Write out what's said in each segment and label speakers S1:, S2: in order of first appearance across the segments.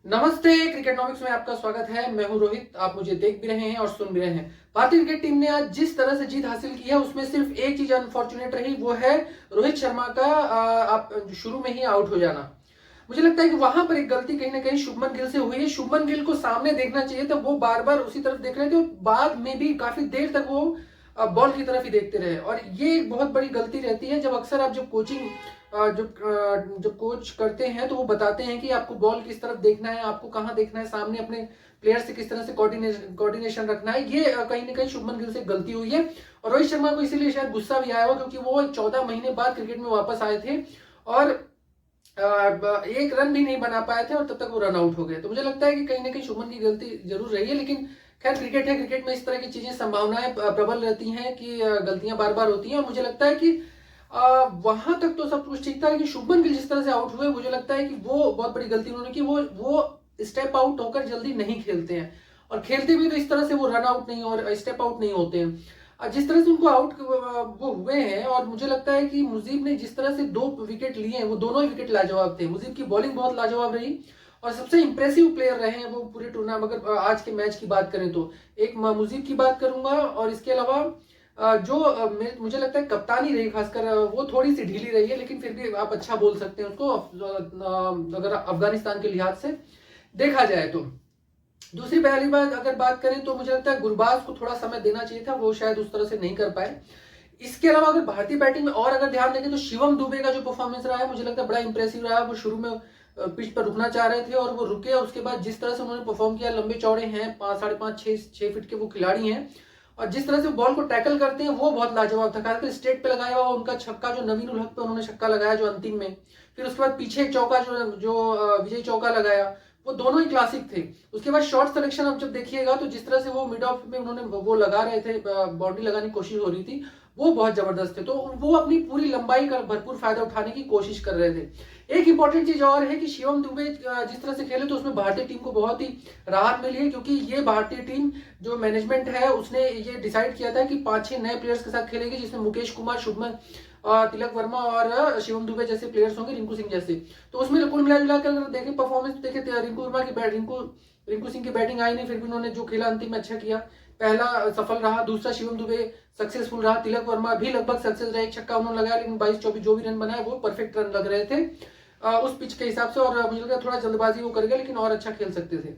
S1: नमस्ते, क्रिकेटनॉमिक्स में आपका स्वागत है। मैं हूं रोहित। आप मुझे देख भी रहे हैं और सुन भी रहे हैं। भारतीय क्रिकेट टीम ने आज जिस तरह से जीत हासिल की है उसमें सिर्फ एक चीज अनफॉर्चुनेट रही, वो है रोहित शर्मा का आप शुरू में ही आउट हो जाना। मुझे लगता है कि वहां पर एक गलती कहीं ना कहीं शुभमन गिल से हुई है। शुभमन गिल को सामने देखना चाहिए था, वो बार बार उसी तरफ देख रहे थे और बाद में भी काफी देर तक वो बॉल की तरफ ही देखते रहे। और ये एक बहुत बड़ी गलती रहती है। जब अक्सर आप जब कोचिंग जब कोच करते हैं तो वो बताते हैं कि आपको बॉल किस तरफ देखना है, आपको कहाँ देखना है, सामने अपने प्लेयर से किस तरह से कोऑर्डिनेशन रखना है। ये कहीं ना कहीं शुभमन गिल से गलती हुई है और रोहित शर्मा को इसीलिए शायद गुस्सा भी आया हो, क्योंकि वो 14 महीने बाद क्रिकेट में वापस आए थे और एक रन भी नहीं बना पाए थे और तब तक वो रन आउट हो गए। तो मुझे लगता है कि कहीं ना कहीं शुभमन की गलती जरूर रही है, लेकिन खैर क्रिकेट है, क्रिकेट में इस तरह की चीजें संभावनाएं प्रबल रहती हैं कि गलतियां बार बार होती हैं। और मुझे लगता है कि वहां तक तो सब कुछ ठीक था, लेकिन शुभमन गिल जिस तरह से आउट हुए मुझे लगता है कि वो बहुत बड़ी गलती उन्होंने की। वो स्टेप आउट होकर जल्दी नहीं खेलते हैं और खेलते भी तो इस तरह से वो रन आउट नहीं और स्टेप आउट नहीं होते हैं। जिस तरह से उनको आउट वो हुए हैं, और मुझे लगता है कि मुजीब ने जिस तरह से 2 विकेट लिए हैं वो दोनों ही विकेट लाजवाब थे। मुजीब की बॉलिंग बहुत लाजवाब रही और सबसे इंप्रेसिव प्लेयर रहे हैं वो पूरे टूर्नामेंट। अगर आज के मैच की बात करें तो एक मुजीब की बात करूंगा, और इसके अलावा जो मुझे लगता है कप्तानी रही खासकर, वो थोड़ी सी ढीली रही है, लेकिन फिर भी आप अच्छा बोल सकते हैं उसको अगर अफगानिस्तान के लिहाज से देखा जाए तो। दूसरी पहली बात अगर बात करें तो मुझे लगता है गुरबाज को थोड़ा समय देना चाहिए था, वो शायद उस तरह से नहीं कर पाए। इसके अलावा अगर भारतीय बैटिंग में और अगर ध्यान देंगे तो शिवम दुबे का जो परफॉर्मेंस रहा है मुझे लगता है बड़ा इंप्रेसिव रहा है। वो शुरू में पिच पर रुकना चाह रहे थे और वो रुके, और उसके बाद जिस तरह से उन्होंने परफॉर्म किया, लंबे चौड़े हैं, 5, 5.5, 6 फीट के वो खिलाड़ी हैं, और जिस तरह से बॉल को टैकल करते हैं वो बहुत लाजवाब था। खासकर स्ट्रेट पे लगाया हुआ उनका छक्का, जो नवीन उल हक पे उन्होंने छक्का लगाया जो अंतिम में, फिर उसके बाद पीछे एक चौका जो जो विजय चौका लगाया, वो दोनों ही क्लासिक थे। उसके बाद शॉट सिलेक्शन आप जब देखिएगा तो जिस तरह से वो मिड ऑफ में उन्होंने वो लगा रहे थे, बाउंड्री लगाने की कोशिश हो रही थी, वो बहुत जबरदस्त थे। तो वो अपनी पूरी लंबाई का भरपूर फायदा उठाने की कोशिश कर रहे थे। एक इंपॉर्टेंट चीज और है कि शिवम दुबे जिस तरह से खेले तो उसमें भारतीय टीम को बहुत ही राहत मिली है, क्योंकि ये भारतीय टीम जो मैनेजमेंट है उसने ये डिसाइड किया था कि 5-6 नए प्लेयर्स के साथ खेलेगी, जिसमें मुकेश कुमार, शुभमन तिलक वर्मा और शिवम दुबे जैसे प्लेयर्स होंगे, रिंकू सिंह जैसे। तो उसमें कुल मिलाकर अगर देखें परफॉर्मेंस तो देखें, रिंकू वर्मा की रिंकू सिंह की बैटिंग आई नहीं, फिर भी उन्होंने जो खेला अंतिम में अच्छा किया। पहला सफल रहा, दूसरा शिवम दुबे सक्सेसफुल रहा, तिलक वर्मा भी लगभग सक्सेस रहा, एक छक्का उन्होंने लगाया, लेकिन 22-24 जो भी रन बनाए वो परफेक्ट रन लग रहे थे उस पिच के हिसाब से। और मुझे लगता है थोड़ा जल्दबाजी वो कर गए, लेकिन और अच्छा खेल सकते थे।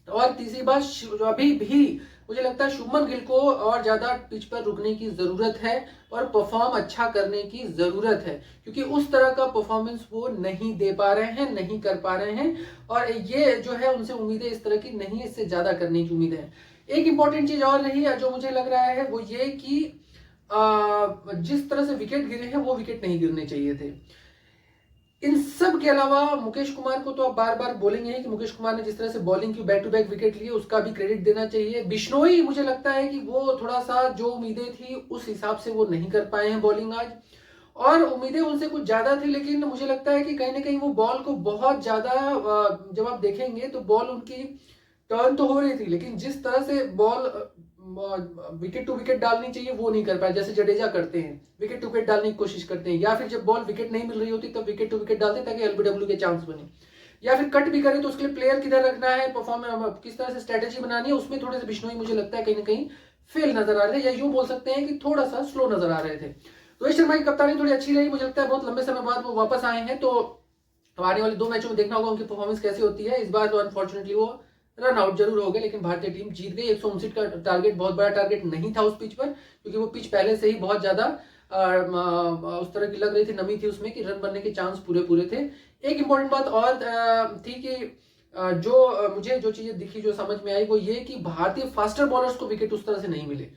S1: और तीसरी बात, अभी भी मुझे लगता है शुभमन गिल को और ज्यादा पिच पर रुकने की जरूरत है और परफॉर्म अच्छा करने की जरूरत है, क्योंकि उस तरह का परफॉर्मेंस वो नहीं दे पा रहे हैं, नहीं कर पा रहे हैं। और ये जो है उनसे उम्मीदें इस तरह की नहीं, इससे ज्यादा करने की उम्मीद है। एक इंपॉर्टेंट चीज और रही है जो मुझे लग रहा है, वो ये कि जिस तरह से विकेट गिरे हैं वो विकेट नहीं गिरने चाहिए थे। इन सब के अलावा मुकेश कुमार को तो आप बार बार बोलेंगे ही कि मुकेश कुमार ने जिस तरह से बॉलिंग की, बैक टू बैक विकेट लिए, उसका भी क्रेडिट देना चाहिए। बिश्नोई मुझे लगता है कि वो थोड़ा सा जो उम्मीदें थी उस हिसाब से वो नहीं कर पाए हैं बॉलिंग आज, और उम्मीदें उनसे कुछ ज्यादा थी, लेकिन मुझे लगता है कि कहीं ना कहीं वो बॉल को बहुत ज्यादा जब आप देखेंगे तो बॉल उनकी टर्न तो हो रही थी, लेकिन जिस तरह से बॉल विकेट टू विकेट डालनी चाहिए वो नहीं कर पाए, जैसे जडेजा करते हैं, विकेट टू विकेट डालने की कोशिश करते हैं, या फिर जब बॉल विकेट नहीं मिल रही होती तब विकेट टू विकेट डालते हैं ताकि एलबीडब्ल्यू के चांस बने, या फिर कट भी करें तो उसके लिए प्लेयर किधर रखना है, परफॉर्म किस तरह से स्ट्रेटेजी बनानी है, उसमें थोड़े से बिश्नोई मुझे लगता है कहीं ना कहीं फेल नजर आ रहे थे, या यूं बोल सकते हैं कि थोड़ा सा स्लो नजर आ रहे थे। रोहित शर्मा की कप्तानी थोड़ी अच्छी रही, मुझे लगता है बहुत लंबे समय बाद वो वापस आए हैं, तो आने वाले 2 मैचों में देखना होगा उनकी परफॉर्मेंस कैसी होती है। इस बार तो अनफॉर्चुनेटली वो रन आउट जरूर हो गए, लेकिन भारतीय टीम जीत गई। 159 का टारगेट बहुत बड़ा टारगेट नहीं था उस पिच पर, क्योंकि वो पिच पहले से ही बहुत ज्यादा उस तरह की लग रही थी, नमी थी उसमें कि रन बनने के चांस पूरे पूरे थे। एक इंपॉर्टेंट बात और थी कि जो मुझे जो चीजें दिखी, जो समझ में आई, वो ये कि भारतीय फास्टर बॉलर्स को विकेट उस तरह से नहीं मिले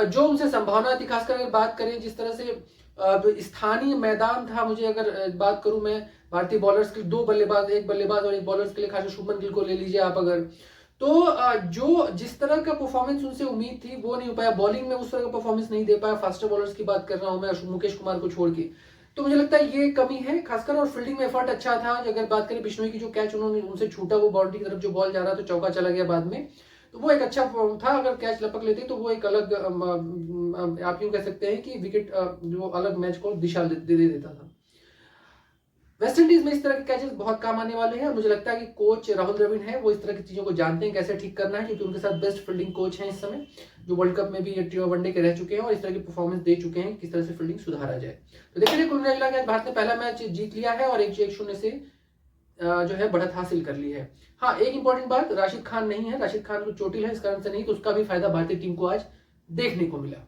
S1: जो उनसे संभावना थी। खासकर अगर बात करें जिस तरह से स्थानीय मैदान था, मुझे अगर बात करूं मैं भारतीय बॉलर्स के, 2 बल्लेबाज, एक बल्लेबाज और एक बॉलर्स के लिए, खासकर शुभमन गिल को ले लीजिए आप अगर, तो जो जिस तरह का परफॉर्मेंस उनसे उम्मीद थी वो नहीं हो पाया। बॉलिंग में उस तरह का परफॉर्मेंस नहीं दे पाया, फास्टर बॉलर्स की बात कर रहा हूं मैं, मुकेश कुमार को छोड़ के। तो मुझे लगता है ये कमी है खासकर, और फील्डिंग में एफर्ट अच्छा था। अगर बात करें बिश्नोई की, जो कैच उन्होंने उनसे छूटा, वो बाउंड्री की तरफ जो बॉल जा रहा था, चौका चला गया बाद में, तो वो एक अच्छा था। अगर कैच लपक लेते तो वो एक अलग आप यूं कह सकते हैं कि विकेट जो अलग मैच को दिशा दे देता था। वेस्ट इंडीज में इस तरह के कैचेस बहुत काम आने वाले हैं और मुझे लगता है कि कोच राहुल द्रविड़ हैं वो इस तरह की चीज़ों को जानते हैं कैसे ठीक करना है, क्योंकि उनके साथ बेस्ट फील्डिंग कोच हैं इस समय, जो वर्ल्ड कप में भी वनडे के रह चुके हैं और इस तरह की परफॉर्मेंस दे चुके हैं किस तरह से फील्डिंग सुधारा जाए। तो देखिए कुल मिला के भारत ने पहला मैच जीत लिया है और 1-0 से जो है बढ़त हासिल कर ली है। हाँ, एक इंपॉर्टेंट बात, राशिद खान नहीं है, राशिद खान को चोटिल है, इस कारण से नहीं, तो उसका भी फायदा भारतीय टीम को आज देखने को मिला।